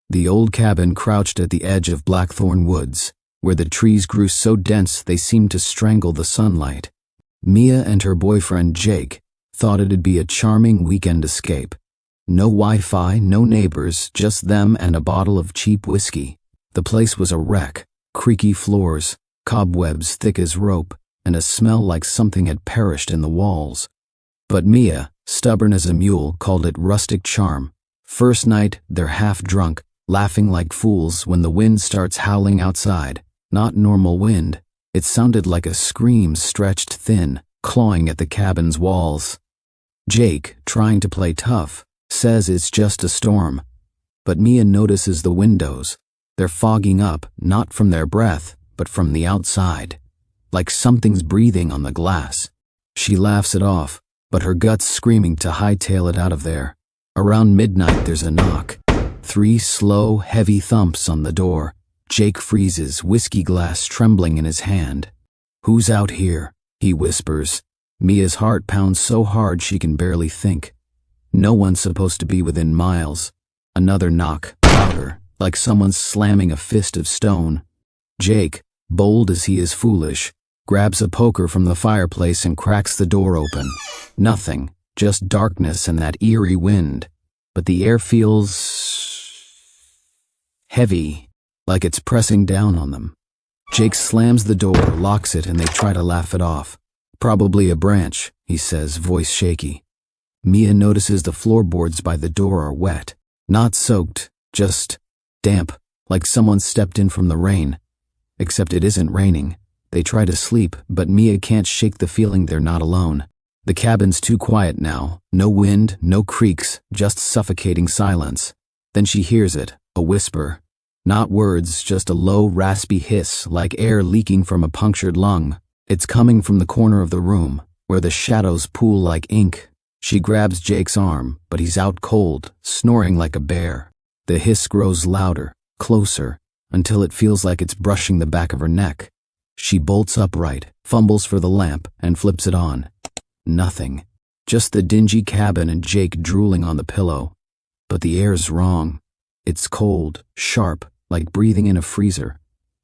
The old cabin crouched at the edge of Blackthorn Woods, where the trees grew so dense they seemed to strangle the sunlight. Mia and her boyfriend Jake thought it'd be a charming weekend escape. No Wi-Fi, no neighbors, just them and a bottle of cheap whiskey. The place was a wreck, creaky floors, cobwebs thick as rope, and a smell like something had perished in the walls. But Mia, stubborn as a mule, called it rustic charm. First night, they're half drunk, laughing like fools when the wind starts howling outside. Not normal wind. It sounded like a scream stretched thin, clawing at the cabin's walls. Jake, trying to play tough, says it's just a storm. But Mia notices the windows. They're fogging up, not from their breath, but from the outside. Like something's breathing on the glass. She laughs it off, but her gut's screaming to hightail it out of there. Around midnight there's a knock. 3 slow, heavy thumps on the door. Jake freezes, whiskey glass trembling in his hand. "Who's out here?" he whispers. Mia's heart pounds so hard she can barely think. No one's supposed to be within miles. Another knock, louder, like someone's slamming a fist of stone. Jake, bold as he is foolish, grabs a poker from the fireplace and cracks the door open. Nothing, just darkness and that eerie wind. But the air feels heavy, like it's pressing down on them. Jake slams the door, locks it, and they try to laugh it off. "Probably a branch," he says, voice shaky. Mia notices the floorboards by the door are wet. Not soaked, just damp, like someone stepped in from the rain. Except it isn't raining. They try to sleep, but Mia can't shake the feeling they're not alone. The cabin's too quiet now. No wind, no creaks, just suffocating silence. Then she hears it, a whisper. Not words, just a low, raspy hiss, like air leaking from a punctured lung. It's coming from the corner of the room, where the shadows pool like ink. She grabs Jake's arm, but he's out cold, snoring like a bear. The hiss grows louder, closer, until it feels like it's brushing the back of her neck. She bolts upright, fumbles for the lamp, and flips it on. Nothing. Just the dingy cabin and Jake drooling on the pillow. But the air's wrong. It's cold, sharp, like breathing in a freezer.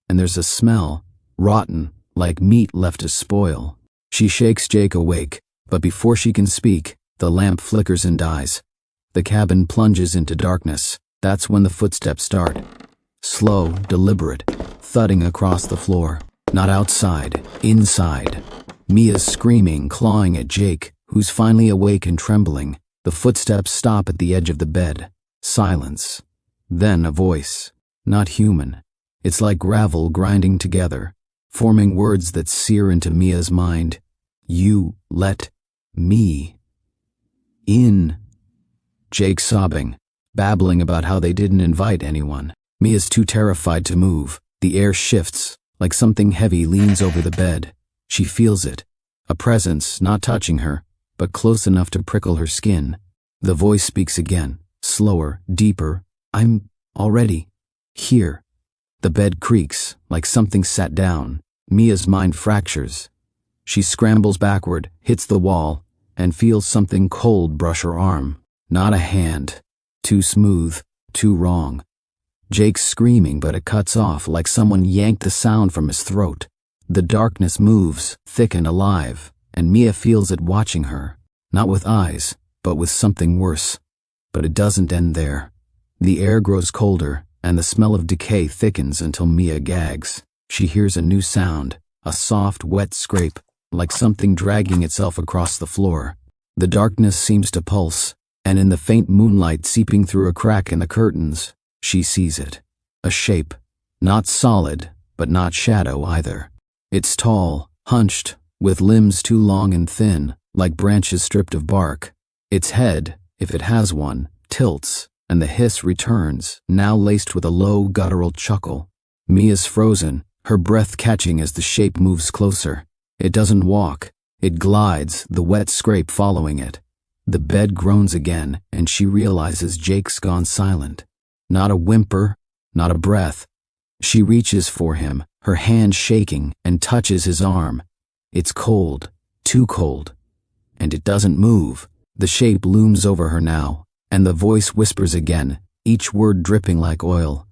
And there's a smell, rotten, like meat left to spoil. She shakes Jake awake, but before she can speak, the lamp flickers and dies. The cabin plunges into darkness. That's when the footsteps start. Slow, deliberate, thudding across the floor. Not outside, inside. Mia's screaming, clawing at Jake, who's finally awake and trembling. The footsteps stop at the edge of the bed. Silence. Then a voice. Not human. It's like gravel grinding together, forming words that sear into Mia's mind. "You let me in." Jake sobbing, babbling about how they didn't invite anyone. Mia's too terrified to move. The air shifts, like something heavy leans over the bed. She feels it. A presence not touching her, but close enough to prickle her skin. The voice speaks again, slower, deeper. "I'm already here." The bed creaks, like something sat down. Mia's mind fractures. She scrambles backward, hits the wall, and feels something cold brush her arm. Not a hand. Too smooth, too wrong. Jake's screaming, but it cuts off like someone yanked the sound from his throat. The darkness moves, thick and alive, and Mia feels it watching her. Not with eyes, but with something worse. But it doesn't end there. The air grows colder, and the smell of decay thickens until Mia gags. She hears a new sound, a soft, wet scrape, like something dragging itself across the floor. The darkness seems to pulse, and in the faint moonlight seeping through a crack in the curtains, she sees it. A shape. Not solid, but not shadow either. It's tall, hunched, with limbs too long and thin, like branches stripped of bark. Its head, if it has one, tilts, and the hiss returns, now laced with a low, guttural chuckle. Mia's frozen, her breath catching as the shape moves closer. It doesn't walk. It glides, the wet scrape following it. The bed groans again, and she realizes Jake's gone silent. Not a whimper, not a breath. She reaches for him, her hand shaking, and touches his arm. It's cold, too cold. And it doesn't move. The shape looms over her now, and the voice whispers again, each word dripping like oil.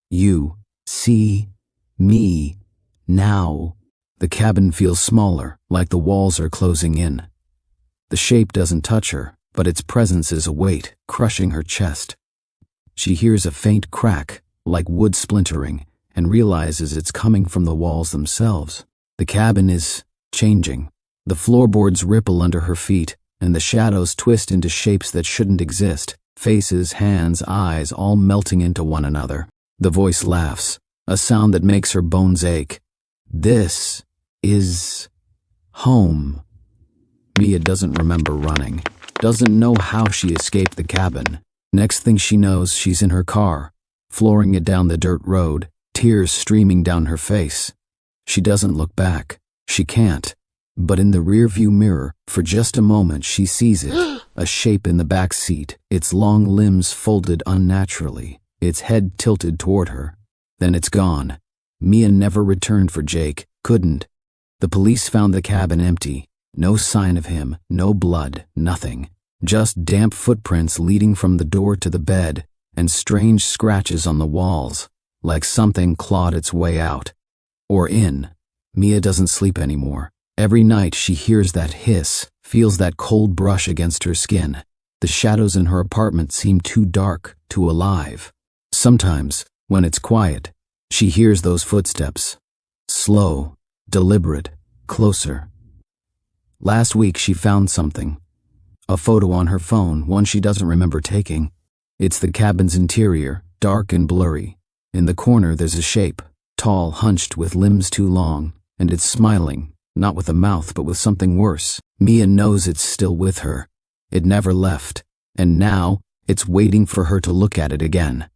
You see me now. The cabin feels smaller, like the walls are closing in. The shape doesn't touch her, but its presence is a weight, crushing her chest. She hears a faint crack, like wood splintering, and realizes it's coming from the walls themselves. The cabin is changing. The floorboards ripple under her feet, and the shadows twist into shapes that shouldn't exist. Faces, hands, eyes, all melting into one another. The voice laughs, a sound that makes her bones ache. This is home. Mia doesn't remember running, doesn't know how she escaped the cabin. Next thing she knows, she's in her car, flooring it down the dirt road, tears streaming down her face. She doesn't look back. She can't. But in the rearview mirror, for just a moment, she sees it, a shape in the back seat, its long limbs folded unnaturally, its head tilted toward her. Then it's gone. Mia never returned for Jake, couldn't. The police found the cabin empty. No sign of him, no blood, nothing. Just damp footprints leading from the door to the bed, and strange scratches on the walls, like something clawed its way out. Or in. Mia doesn't sleep anymore. Every night she hears that hiss, feels that cold brush against her skin. The shadows in her apartment seem too dark, too alive. Sometimes, when it's quiet, she hears those footsteps. Slow, deliberate, closer. Last week she found something. A photo on her phone, one she doesn't remember taking. It's the cabin's interior, dark and blurry. In the corner there's a shape, tall, hunched with limbs too long, and it's smiling. Not with a mouth, but with something worse. Mia knows it's still with her. It never left, and now it's waiting for her to look at it again.